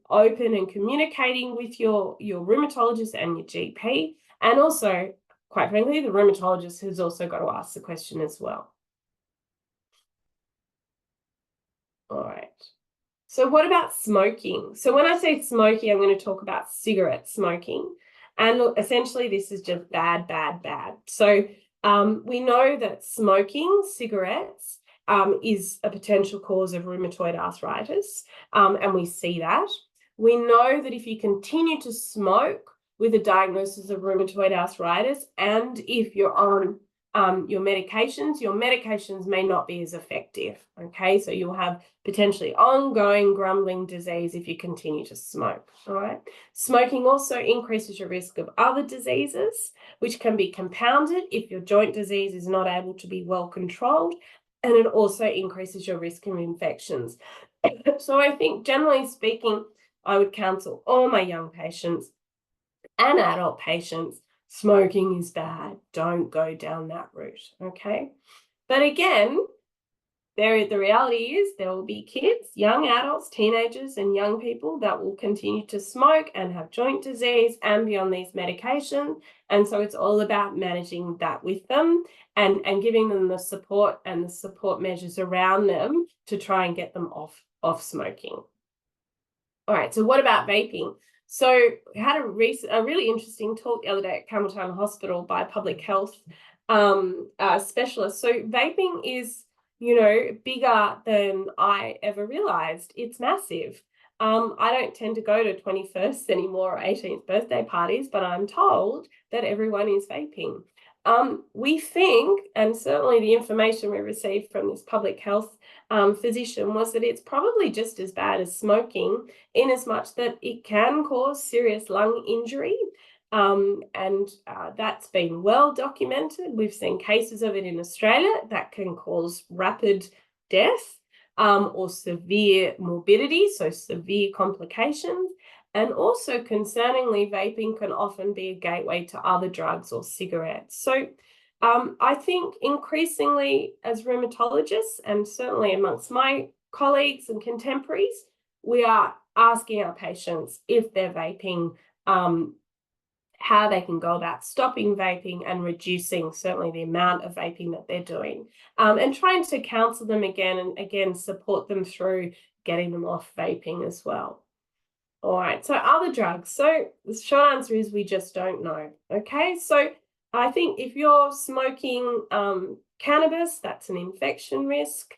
open and communicating with your rheumatologist and your GP, and also, quite frankly, the rheumatologist has also got to ask the question as well. All right. So what about smoking? So when I say smoking, I'm going to talk about cigarette smoking. And look, essentially, this is just bad, bad, bad. So we know that smoking cigarettes is a potential cause of rheumatoid arthritis, and we see that. We know that if you continue to smoke with a diagnosis of rheumatoid arthritis, and if you're on your medications may not be as effective, okay? So you'll have potentially ongoing grumbling disease if you continue to smoke, all right? Smoking also increases your risk of other diseases, which can be compounded if your joint disease is not able to be well controlled, and it also increases your risk of infections. So I think, generally speaking, I would counsel all my young patients and adult patients, smoking is bad. Don't go down that route, okay? But again, the reality is there will be kids, young adults, teenagers, and young people that will continue to smoke and have joint disease and be on these medications. And so it's all about managing that with them and giving them the support and the support measures around them to try and get them off smoking. All right, so what about vaping? So we had a really interesting talk the other day at Campbelltown Hospital by a public health specialist. So vaping is, you know, bigger than I ever realized. It's massive. I don't tend to go to 21st anymore or 18th birthday parties, but I'm told that everyone is vaping. We think, and certainly the information we received from this public health physician was that it's probably just as bad as smoking, in as much that it can cause serious lung injury. And that's been well documented. We've seen cases of it in Australia that can cause rapid death or severe morbidity, so severe complications. And also, concerningly, vaping can often be a gateway to other drugs or cigarettes. So I think increasingly as rheumatologists, and certainly amongst my colleagues and contemporaries, we are asking our patients if they're vaping, how they can go about stopping vaping and reducing certainly the amount of vaping that they're doing, and trying to counsel them again and again support them through getting them off vaping as well. All right, so other drugs. So the short answer is we just don't know, okay? So I think if you're smoking cannabis, that's an infection risk.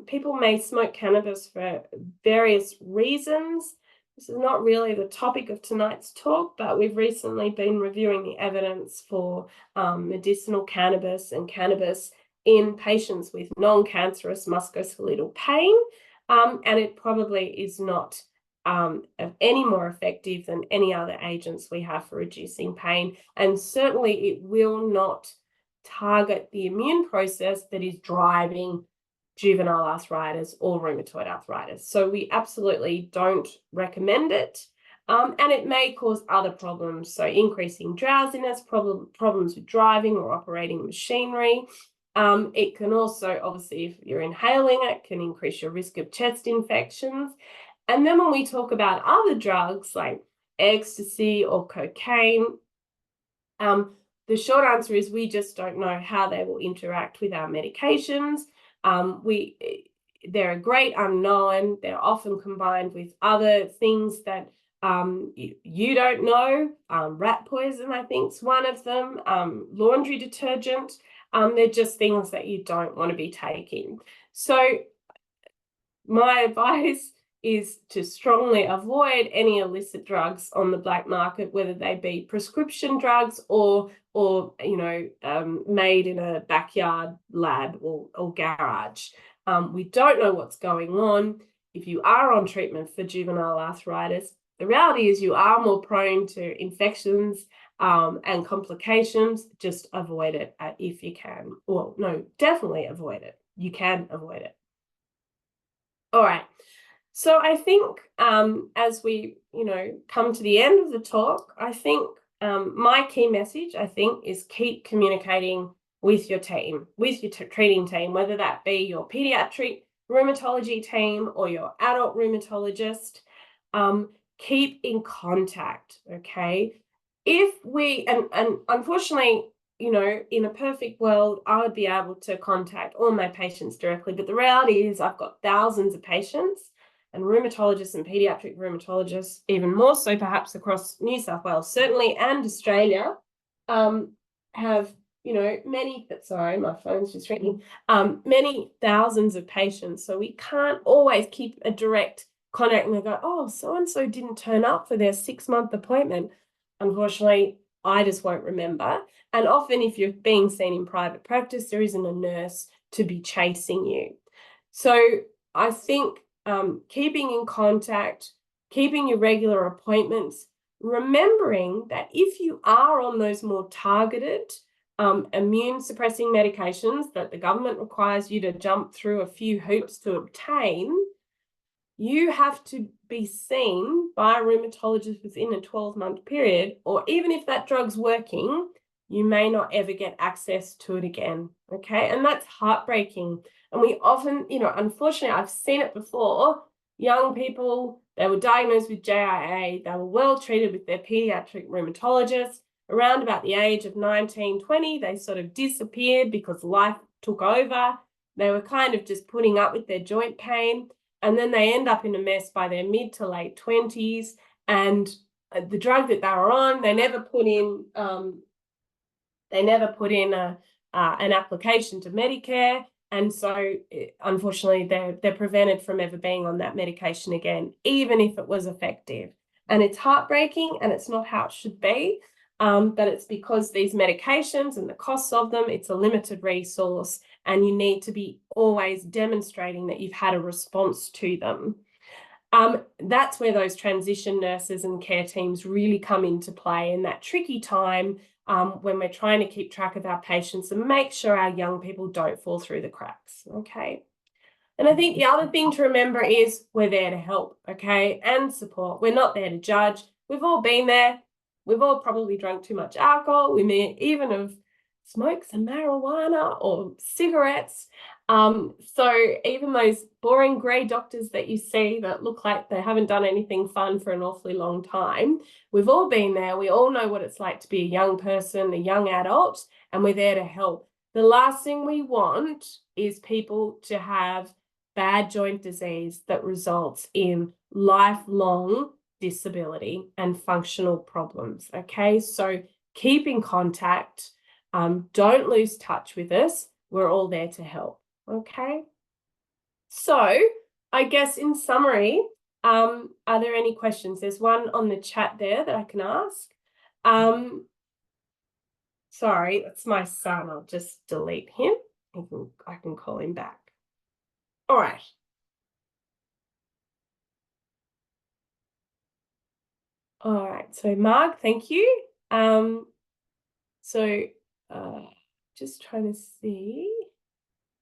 People may smoke cannabis for various reasons. This is not really the topic of tonight's talk, but we've recently been reviewing the evidence for medicinal cannabis and cannabis in patients with non-cancerous musculoskeletal pain, and it probably is not any more effective than any other agents we have for reducing pain, and certainly it will not target the immune process that is driving juvenile arthritis or rheumatoid arthritis. So we absolutely don't recommend it. And it may cause other problems, so increasing drowsiness, problems with driving or operating machinery. It can also, obviously, if you're inhaling it, can increase your risk of chest infections. And then when we talk about other drugs like ecstasy or cocaine, the short answer is we just don't know how they will interact with our medications. They're a great unknown. They're often combined with other things that you don't know. Rat poison, I think, is one of them. Laundry detergent. They're just things that you don't want to be taking. So my advice is to strongly avoid any illicit drugs on the black market, whether they be prescription drugs or made in a backyard lab or garage. We don't know what's going on. If you are on treatment for juvenile arthritis, the reality is you are more prone to infections and complications. Just avoid it if you can. Well, no, definitely avoid it. You can avoid it. All right. So I think as we, come to the end of the talk, I think my key message, is keep communicating with your team, with your treating team, whether that be your pediatric rheumatology team or your adult rheumatologist. Keep in contact, okay? If we, and unfortunately, in a perfect world, I would be able to contact all my patients directly, but the reality is I've got thousands of patients, and rheumatologists and pediatric rheumatologists, even more so perhaps across New South Wales, certainly, and Australia, have, many, sorry, my phone's just ringing, many thousands of patients. So we can't always keep a direct contact and they go, oh, so-and-so didn't turn up for their 6-month appointment. Unfortunately, I just won't remember. And often if you're being seen in private practice, there isn't a nurse to be chasing you. So I think keeping in contact, keeping your regular appointments, remembering that if you are on those more targeted immune suppressing medications that the government requires you to jump through a few hoops to obtain, you have to be seen by a rheumatologist within a 12-month period, or even if that drug's working, you may not ever get access to it again, okay? And that's heartbreaking. And we often, unfortunately, I've seen it before, young people, they were diagnosed with JIA, they were well treated with their pediatric rheumatologist. Around about the age of 19, 20, they sort of disappeared because life took over. They were kind of just putting up with their joint pain. And then they end up in a mess by their mid to late 20s. And the drug that they were on, they never put in an application to Medicare. And so, unfortunately, they're prevented from ever being on that medication again, even if it was effective. And it's heartbreaking, and it's not how it should be. But it's because these medications and the costs of them, it's a limited resource, and you need to be always demonstrating that you've had a response to them. That's where those transition nurses and care teams really come into play in that tricky time when we're trying to keep track of our patients and make sure our young people don't fall through the cracks, okay? And I think the other thing to remember is we're there to help, okay, and support. We're not there to judge. We've all been there. We've all probably drunk too much alcohol. We may even have smoked some marijuana or cigarettes. So even those boring grey doctors that you see that look like they haven't done anything fun for an awfully long time, we've all been there. We all know what it's like to be a young person, a young adult, and we're there to help. The last thing we want is people to have bad joint disease that results in lifelong disability and functional problems, okay? So keep in contact, don't lose touch with us, we're all there to help. Okay. So I guess in summary, are there any questions? There's one on the chat there that I can ask. Sorry, that's my son. I'll just delete him. I can call him back. All right. All right. So Marg, thank you. Just trying to see.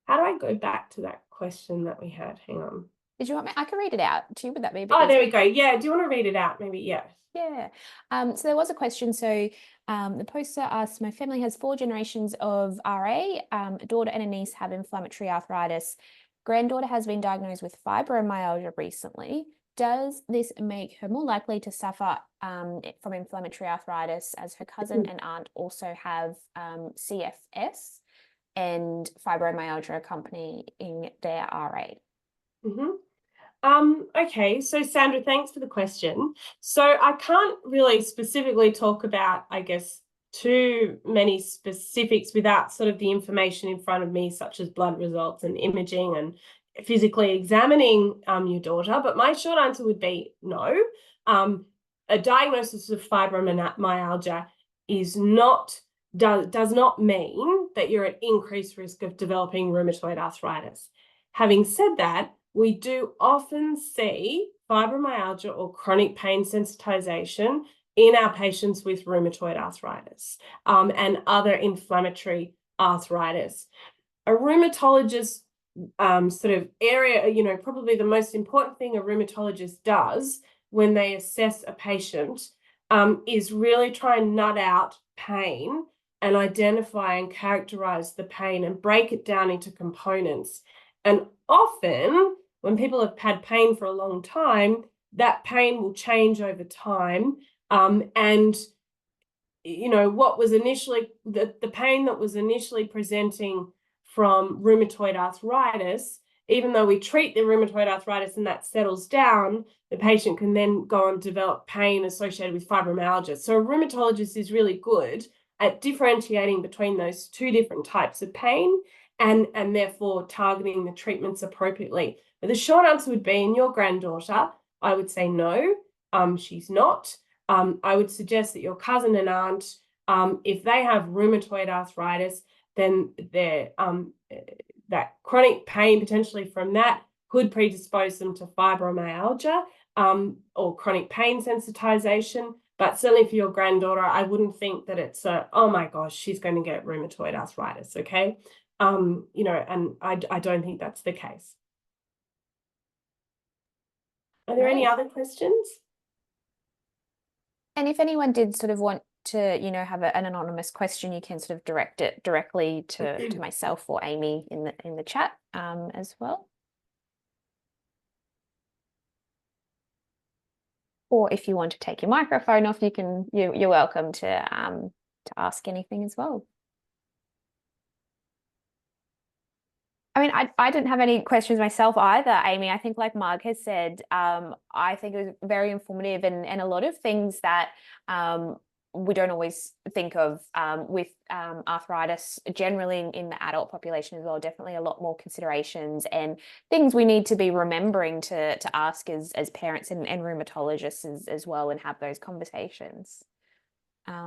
How do I go back to that question that we had? Hang on. Did you want me? I can read it out to you. Would that be a bit Oh, there easier? we go. Yeah. Do you want to read it out? Maybe. Yeah. Yeah. So there was a question. So the poster asks, my family has 4 generations of RA. A daughter and a niece have inflammatory arthritis. Granddaughter has been diagnosed with fibromyalgia recently. Does this make her more likely to suffer from inflammatory arthritis, as her cousin and aunt also have CFS and fibromyalgia accompanying their RA? Okay, so Sandra, thanks for the question. So I can't really specifically talk about, I guess, too many specifics without sort of the information in front of me, such as blood results and imaging and physically examining your daughter. But my short answer would be no. A diagnosis of fibromyalgia does not mean that you're at increased risk of developing rheumatoid arthritis. Having said that, we do often see fibromyalgia or chronic pain sensitization in our patients with rheumatoid arthritis and other inflammatory arthritis. A rheumatologist sort of area, probably the most important thing a rheumatologist does when they assess a patient is really try and nut out pain and identify and characterize the pain and break it down into components. And often, when people have had pain for a long time, that pain will change over time. What was initially the pain that was initially presenting from rheumatoid arthritis, even though we treat the rheumatoid arthritis and that settles down, the patient can then go and develop pain associated with fibromyalgia. So a rheumatologist is really good at differentiating between those 2 different types of pain and therefore targeting the treatments appropriately. But the short answer would be, in your granddaughter, I would say no, she's not. I would suggest that your cousin and aunt, if they have rheumatoid arthritis, then that chronic pain potentially from that could predispose them to fibromyalgia or chronic pain sensitization. But certainly for your granddaughter, I wouldn't think that it's oh my gosh, she's going to get rheumatoid arthritis, okay? And I don't think that's the case. Are there any other questions? And if anyone did sort of want to, have an anonymous question, you can sort of direct it directly to myself or Amy in the chat as well. Or if you want to take your microphone off, you're welcome to ask anything as well. I mean, I didn't have any questions myself either, Amy. I think, like Marg has said, I think it was very informative and a lot of things that we don't always think of with arthritis generally in the adult population as well. Definitely a lot more considerations and things we need to be remembering to ask as parents and rheumatologists as well, and have those conversations.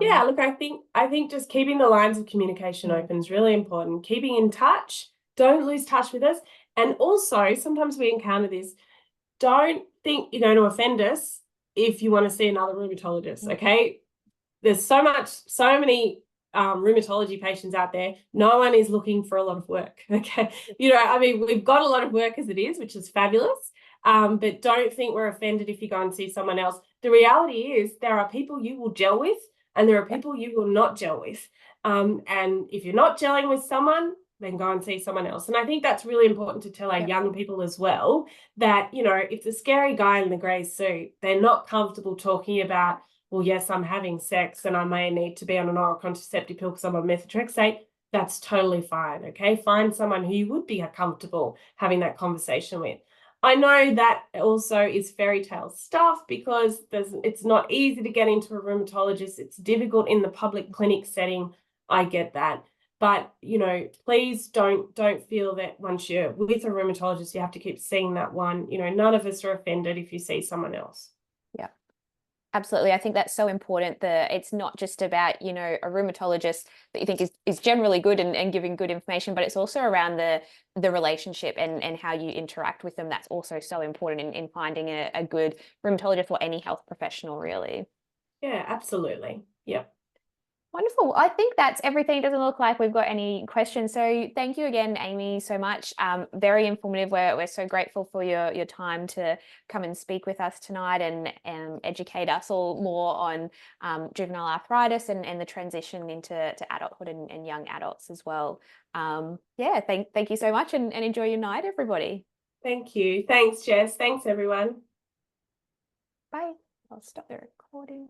Yeah, look, I think just keeping the lines of communication open is really important. Keeping in touch. Don't lose touch with us. And also, sometimes we encounter this. Don't think you're going to offend us if you want to see another rheumatologist, okay? There's so many rheumatology patients out there. No one is looking for a lot of work, okay? I mean, we've got a lot of work as it is, which is fabulous. But don't think we're offended if you go and see someone else. The reality is there are people you will gel with and there are people you will not gel with. And if you're not gelling with someone, then go and see someone else. And I think that's really important to tell our young people as well, that, if the scary guy in the grey suit, they're not comfortable talking about, well, yes, I'm having sex and I may need to be on an oral contraceptive pill because I'm on methotrexate. That's totally fine, okay? Find someone who you would be comfortable having that conversation with. I know that also is fairy tale stuff because it's not easy to get into a rheumatologist. It's difficult in the public clinic setting. I get that. But, please don't feel that once you're with a rheumatologist, you have to keep seeing that one. None of us are offended if you see someone else. Yeah. Absolutely. I think that's so important that it's not just about, a rheumatologist that you think is generally good and giving good information, but it's also around the relationship and how you interact with them. That's also so important in finding a good rheumatologist or any health professional, really. Yeah, absolutely. Yep. Wonderful. I think that's everything. It doesn't look like we've got any questions. So thank you again, Amy, so much. Very informative. We're so grateful for your time to come and speak with us tonight and educate us all more on juvenile arthritis and the transition into adulthood and young adults as well. Yeah, thank you so much and enjoy your night, everybody. Thank you. Thanks, Jess. Thanks, everyone. Bye. I'll stop the recording.